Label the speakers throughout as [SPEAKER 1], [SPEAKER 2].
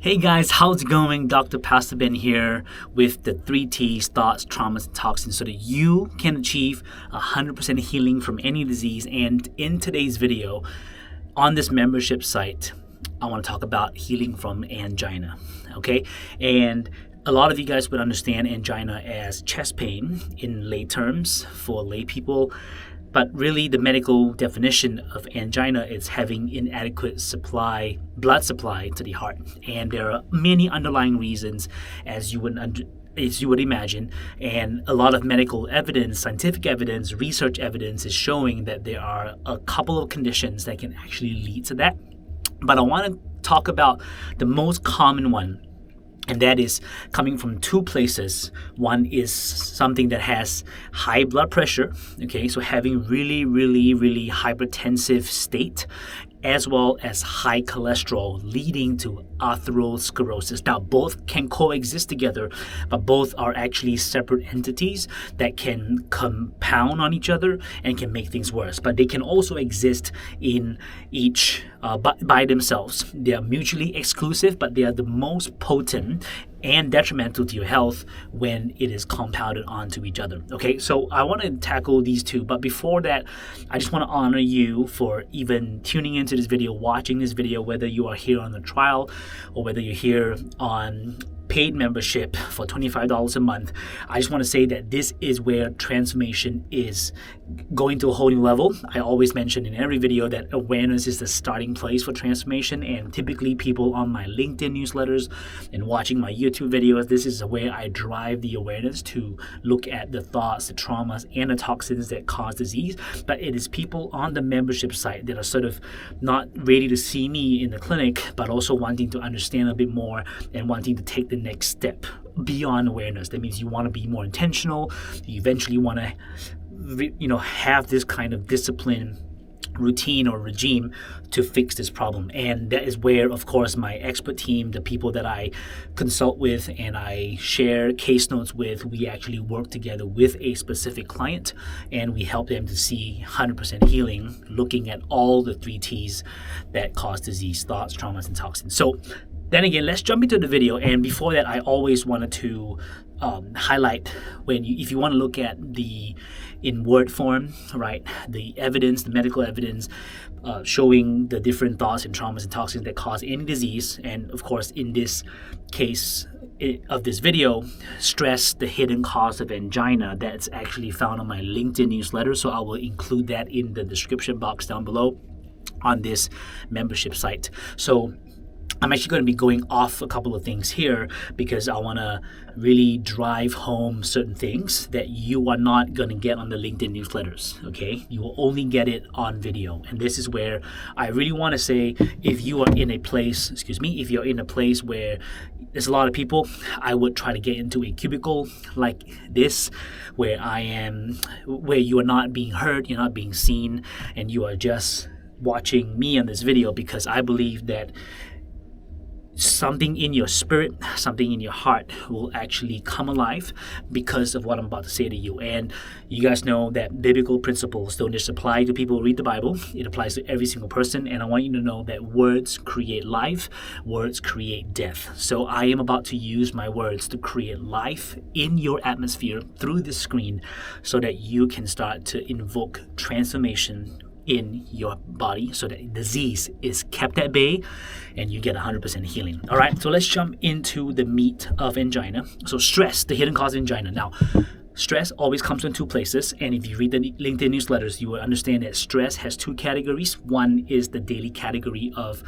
[SPEAKER 1] Hey guys, how's it going? Dr. Pastor Ben here with the 3 T's, thoughts, traumas, and toxins, so that you can achieve 100% healing from any disease. And in today's video, on this membership site, I want to talk about healing from angina, okay? And a lot of you guys would understand angina as chest pain in lay terms for lay people. But really, the medical definition of angina is having inadequate blood supply to the heart. And there are many underlying reasons, as you would imagine. And a lot of medical evidence, scientific evidence, research evidence is showing that there are a couple of conditions that can actually lead to that. But I want to talk about the most common one, and that is coming from 2 places. One is something that has high blood pressure, okay, so having really hypertensive state, as well as high cholesterol leading to atherosclerosis. Now, both can coexist together, but both are actually separate entities that can compound on each other and can make things worse. But they can also exist in each by themselves. They are mutually exclusive, but they are the most potent and detrimental to your health when it is compounded onto each other. Okay, so I want to tackle these 2, but before that, I just want to honor you for even tuning into this video, watching this video, whether you are here on the trial or whether you're here on paid membership for $25 a month. I just want to say that this is where transformation is going to a whole new level. I always mention in every video that awareness is the starting place for transformation, and typically people on my LinkedIn newsletters and watching my YouTube videos, this is where I drive the awareness to look at the thoughts, the traumas, and the toxins that cause disease. But it is people on the membership site that are sort of not ready to see me in the clinic, but also wanting to understand a bit more and wanting to take the next step beyond awareness. That means you want to be more intentional. You eventually want to have this kind of discipline, routine, or regime to fix this problem. And that is where, of course, my expert team, the people that I consult with and I share case notes with, we actually work together with a specific client and we help them to see 100% healing, looking at all the 3 T's that cause disease: thoughts, traumas, and toxins. So then again, let's jump into the video. And before that, I always wanted to highlight, if you want to look at in word form, right, the evidence, the medical evidence showing the different thoughts and traumas and toxins that cause any disease. And of course, in this case of this video, stress, the hidden cause of angina, that's actually found on my LinkedIn newsletter. So I will include that in the description box down below on this membership site. So I'm actually going to be going off a couple of things here because I want to really drive home certain things that you are not going to get on the LinkedIn newsletters, okay? You will only get it on video. And this is where I really want to say, if you're in a place where there's a lot of people, I would try to get into a cubicle like this, where you are not being heard, you're not being seen, and you are just watching me on this video, because I believe that something in your spirit, something in your heart will actually come alive because of what I'm about to say to you. And you guys know that biblical principles don't just apply to people who read the Bible. It applies to every single person. And I want you to know that words create life, words create death. So I am about to use my words to create life in your atmosphere through this screen so that you can start to invoke transformation in your body, so that disease is kept at bay and you get 100% healing. All right, so let's jump into the meat of angina. So stress, the hidden cause of angina. Now, stress always comes from 2 places, and if you read the LinkedIn newsletters, you will understand that stress has 2 categories. One is the daily category of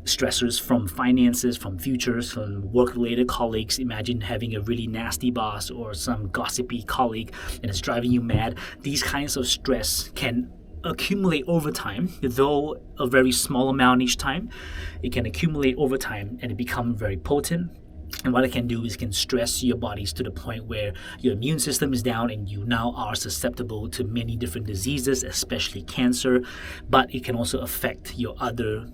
[SPEAKER 1] stressors from finances, from futures, from work-related colleagues. Imagine having a really nasty boss or some gossipy colleague and it's driving you mad. These kinds of stress can accumulate over time, though a very small amount each time. It can accumulate over time and it become very potent. And what it can do is it can stress your bodies to the point where your immune system is down and you now are susceptible to many different diseases, especially cancer. But it can also affect your other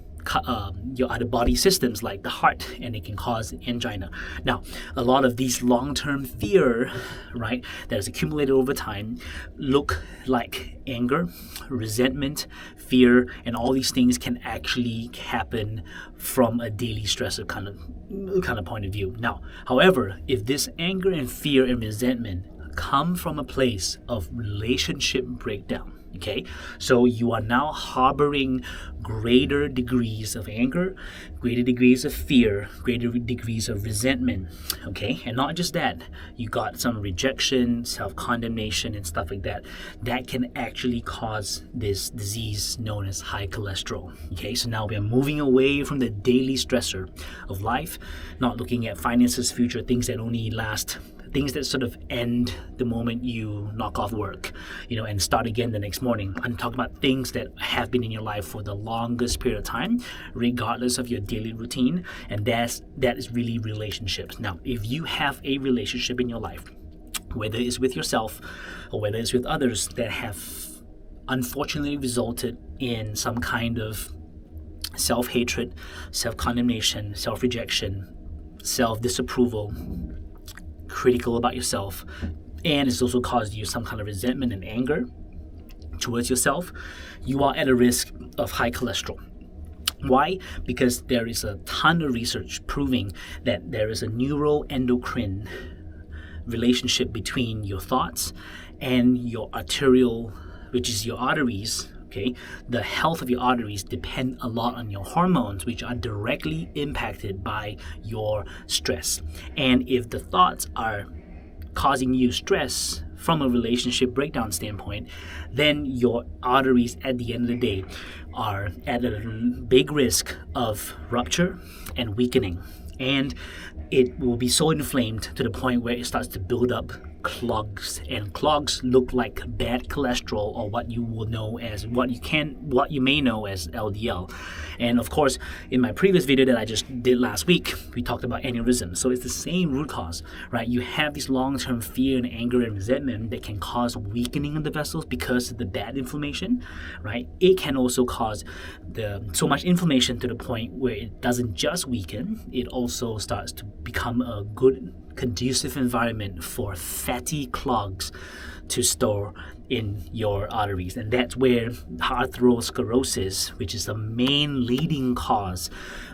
[SPEAKER 1] your other body systems like the heart, and it can cause angina. Now, a lot of these long-term fear, right, that is accumulated over time look like anger, resentment, fear, and all these things can actually happen from a daily stressor kind of point of view. Now, however, if this anger and fear and resentment come from a place of relationship breakdown, okay, so you are now harboring greater degrees of anger, greater degrees of fear, greater degrees of resentment, okay, and not just that, you got some rejection, self-condemnation, and stuff like that. That can actually cause this disease known as high cholesterol. Okay, so now we are moving away from the daily stressor of life, not looking at finances, future, things that only last, things that sort of end the moment you knock off work, and start again the next morning. I'm talking about things that have been in your life for the longest period of time, regardless of your daily routine, and that is really relationships. Now, if you have a relationship in your life, whether it's with yourself or whether it's with others that have unfortunately resulted in some kind of self-hatred, self-condemnation, self-rejection, self-disapproval, critical about yourself, and it's also caused you some kind of resentment and anger towards yourself, you are at a risk of high cholesterol. Why? Because there is a ton of research proving that there is a neuroendocrine relationship between your thoughts and your arterial, which is your arteries. Okay, the health of your arteries depend a lot on your hormones, which are directly impacted by your stress. And if the thoughts are causing you stress from a relationship breakdown standpoint, then your arteries at the end of the day are at a big risk of rupture and weakening. And it will be so inflamed to the point where it starts to build up clogs, and clogs look like bad cholesterol, or what you will know as what you may know as LDL. And of course, in my previous video that I just did last week, we talked about aneurysm. So it's the same root cause, right? You have this long-term fear and anger and resentment that can cause weakening of the vessels because of the bad inflammation, right? It can also cause so much inflammation to the point where it doesn't just weaken, it also starts to become a good conducive environment for fatty clogs to store in your arteries. And that's where atherosclerosis, which is the main leading cause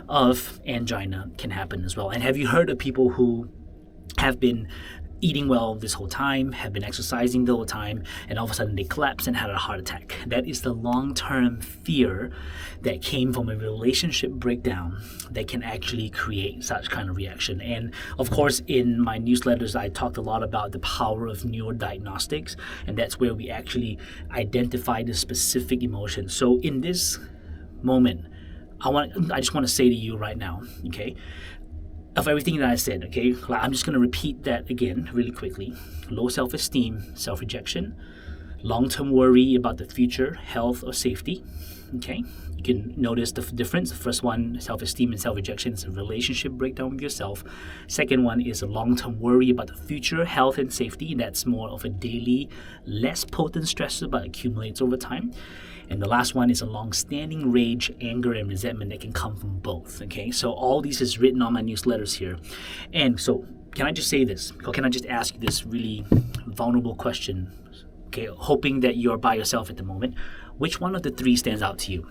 [SPEAKER 1] of angina, can happen as well. And have you heard of people who have been eating well this whole time, have been exercising the whole time, and all of a sudden they collapse and had a heart attack? That is the long-term fear that came from a relationship breakdown that can actually create such kind of reaction. And of course, in my newsletters, I talked a lot about the power of neurodiagnostics, and that's where we actually identify the specific emotion. So in this moment, I just want to say to you right now, okay, of everything that I said, okay, I'm just going to repeat that again really quickly. Low self-esteem, self-rejection, long-term worry about the future, health, or safety, okay? You can notice the difference. The first one, self-esteem and self-rejection, is a relationship breakdown with yourself. Second one is a long-term worry about the future, health, and safety. That's more of a daily, less potent stressor, but accumulates over time. And the last one is a long-standing rage, anger, and resentment that can come from both, okay? So all these is written on my newsletters here. And so can I just say this, or can I just ask you this really vulnerable question, okay, hoping that you're by yourself at the moment? Which one of the three stands out to you?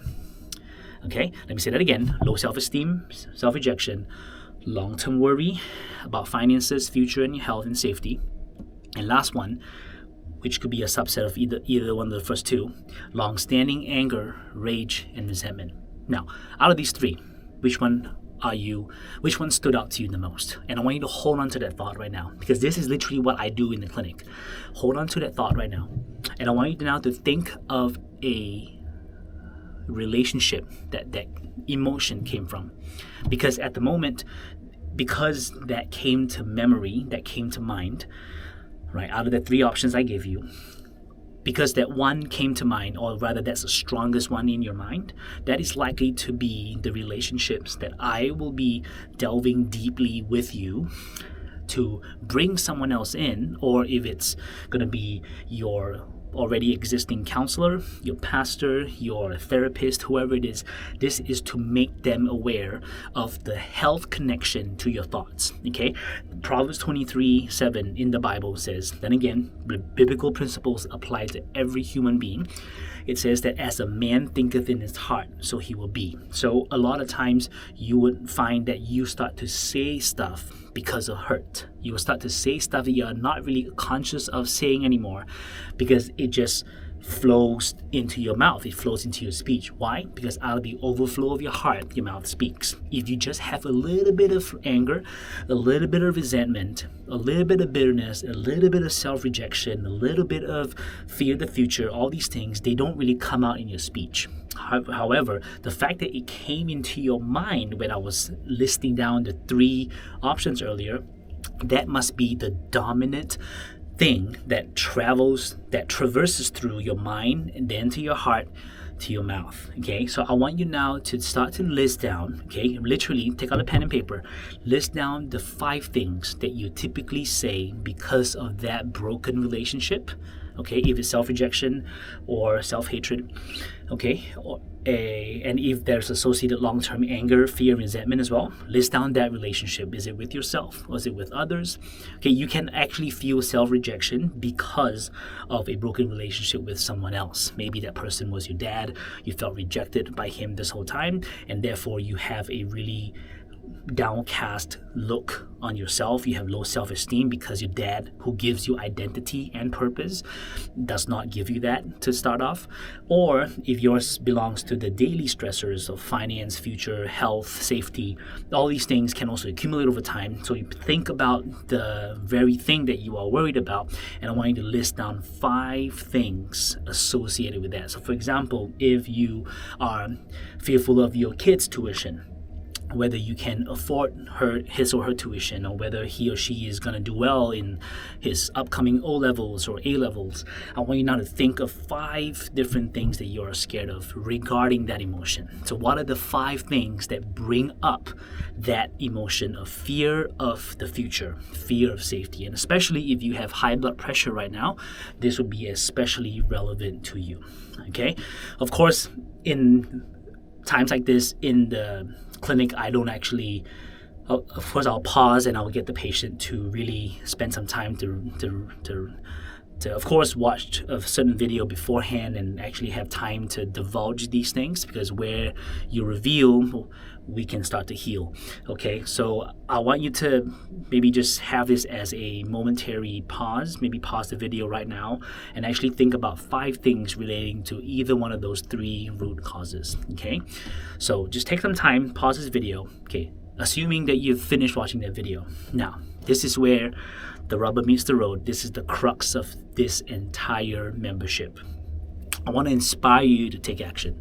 [SPEAKER 1] Okay, let me say that again. Low self-esteem, self-rejection, long-term worry about finances, future, and health and safety. And last one, which could be a subset of either one of the first two, long-standing anger, rage, and resentment. Now, out of these three, which one stood out to you the most? And I want you to hold on to that thought right now, because this is literally what I do in the clinic. Hold on to that thought right now. And I want you now to think of a relationship that emotion came from. Because at the moment, because that came to memory, that came to mind, right, out of the three options I gave you, because that one came to mind, or rather that's the strongest one in your mind, that is likely to be the relationships that I will be delving deeply with you to bring someone else in, or if it's going to be your already existing counselor, your pastor, your therapist, whoever it is. This is to make them aware of the health connection to your thoughts. Okay, Proverbs 23:7 in the Bible says, then again, biblical principles apply to every human being. It says that as a man thinketh in his heart, so he will be. So a lot of times you would find that you start to say stuff because of hurt. You will start to say stuff that you are not really conscious of saying anymore because it just flows into your mouth. It flows into your speech. Why? Because out of the overflow of your heart, your mouth speaks. If you just have a little bit of anger, a little bit of resentment, a little bit of bitterness, a little bit of self-rejection, a little bit of fear of the future, all these things, they don't really come out in your speech. However, the fact that it came into your mind when I was listing down the 3 options earlier, that must be the dominant thing that traverses through your mind and then to your heart, to your mouth. Okay, so I want you now to start to list down, okay, literally take out a pen and paper, list down the 5 things that you typically say because of that broken relationship. Okay, if it's self-rejection or self-hatred, okay, and if there's associated long-term anger, fear, resentment as well, list down that relationship. Is it with yourself or is it with others? Okay, you can actually feel self-rejection because of a broken relationship with someone else. Maybe that person was your dad, you felt rejected by him this whole time, and therefore you have a really downcast look on yourself. You have low self-esteem because your dad, who gives you identity and purpose, does not give you that to start off. Or if yours belongs to the daily stressors of finance, future, health, safety, all these things can also accumulate over time. So you think about the very thing that you are worried about, and I want you to list down 5 things associated with that. So for example, if you are fearful of your kid's tuition, whether you can afford his or her tuition, or whether he or she is going to do well in his upcoming O-levels or A-levels, I want you now to think of 5 different things that you are scared of regarding that emotion. So what are the 5 things that bring up that emotion of fear of the future, fear of safety? And especially if you have high blood pressure right now, this would be especially relevant to you. Okay? Of course, in times like this in the clinic, I don't actually, of course, I'll pause and I'll get the patient to really spend some time to of course, watch a certain video beforehand and actually have time to divulge these things, because where you reveal, we can start to heal. Okay, so I want you to maybe just have this as a momentary pause, maybe pause the video right now and actually think about 5 things relating to either one of those 3 root causes. Okay, so just take some time, pause this video. Okay, assuming that you've finished watching that video. Now, this is where the rubber meets the road. This is the crux of this entire membership. I want to inspire you to take action,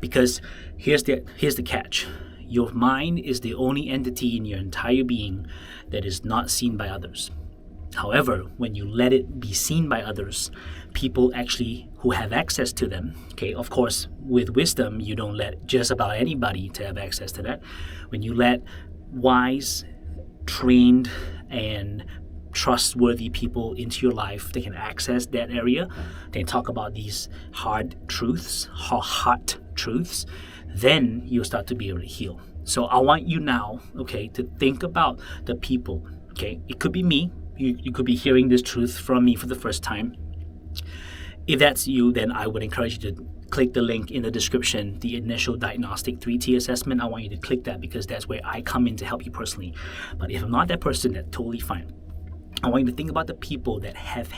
[SPEAKER 1] because here's the catch. Your mind is the only entity in your entire being that is not seen by others. However, when you let it be seen by others, people actually who have access to them, okay, of course, with wisdom, you don't let just about anybody to have access to that. When you let wise, trained, and trustworthy people into your life, they can access that area, they talk about these hard truths, hot truths, then you'll start to be able to heal. So I want you now, okay, to think about the people, okay? It could be me. You could be hearing this truth from me for the first time. If that's you, then I would encourage you to click the link in the description, the initial diagnostic 3T assessment. I want you to click that because that's where I come in to help you personally. But if I'm not that person, that's totally fine. I want you to think about the people that have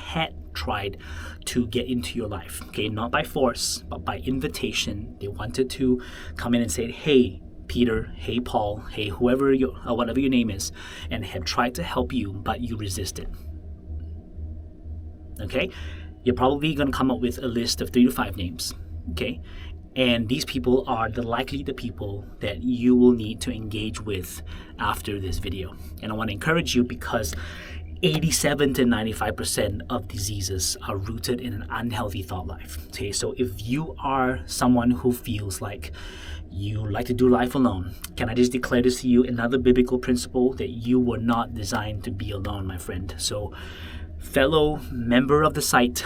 [SPEAKER 1] tried to get into your life, okay? Not by force, but by invitation. They wanted to come in and say, hey, Peter, hey, Paul, hey, whoever whatever your name is, and have tried to help you, but you resisted. Okay? You're probably going to come up with a list of 3 to 5 names, okay? And these people are the people that you will need to engage with after this video. And I want to encourage you because 87 to 95% of diseases are rooted in an unhealthy thought life. Okay, so if you are someone who feels like you like to do life alone, can I just declare this to you, another biblical principle, that you were not designed to be alone, my friend. So fellow member of the site,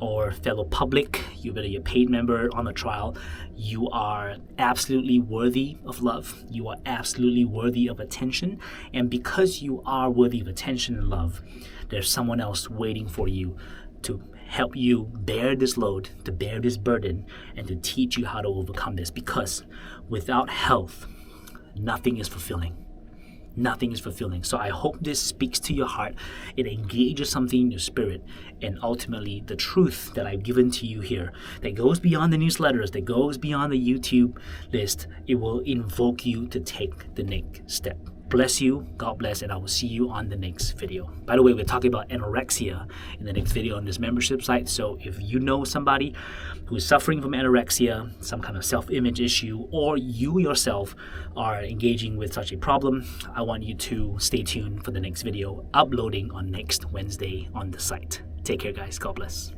[SPEAKER 1] or fellow public, you better be a paid member on the trial, you are absolutely worthy of love. You are absolutely worthy of attention. And because you are worthy of attention and love, there's someone else waiting for you to help you bear this load, to bear this burden, and to teach you how to overcome this. Because without health, nothing is fulfilling. Nothing is fulfilling. So I hope this speaks to your heart. It engages something in your spirit. And ultimately, the truth that I've given to you here, that goes beyond the newsletters, that goes beyond the YouTube list, it will invoke you to take the next step. Bless you, God bless, and I will see you on the next video. By the way, we're talking about anorexia in the next video on this membership site. So if you know somebody who is suffering from anorexia, some kind of self-image issue, or you yourself are engaging with such a problem, I want you to stay tuned for the next video uploading on next Wednesday on the site. Take care, guys. God bless.